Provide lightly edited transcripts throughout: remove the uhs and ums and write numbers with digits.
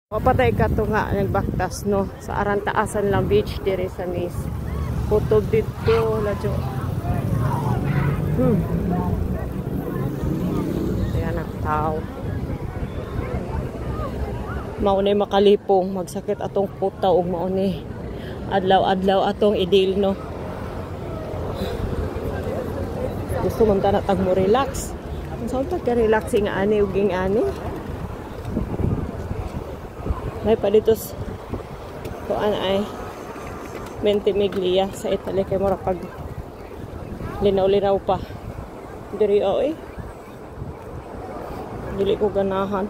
Papatay ka to nga nagbaktas no sa Arantaasan lang beach dire sa Nis. Kutob dito ladyo. Ayan ang tao. Maunay makalipong magsakit atong puta ug maunay adlaw-adlaw atong idil no. Gusto man ta na tag mo relax. Kung saan ta ka relaxing ani ug ging ani. May pa dito kuan ay Ventimiglia sa Italy kay mura pag linaw-linaw pa diri oy dili ko ganahan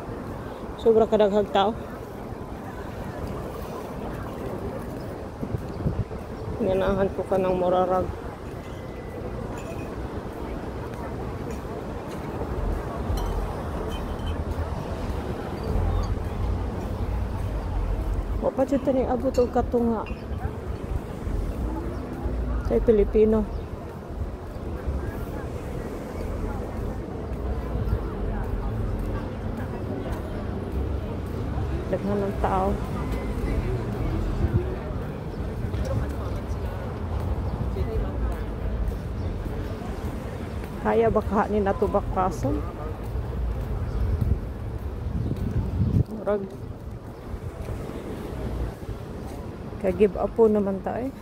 sobra kadaghag tao ganahan ko kanang murarag pa dito ni abot og katunga kay Pilipino. Daghan ng tao. Kaya ba kahanin nato bakpason? Murag give up po naman tayo.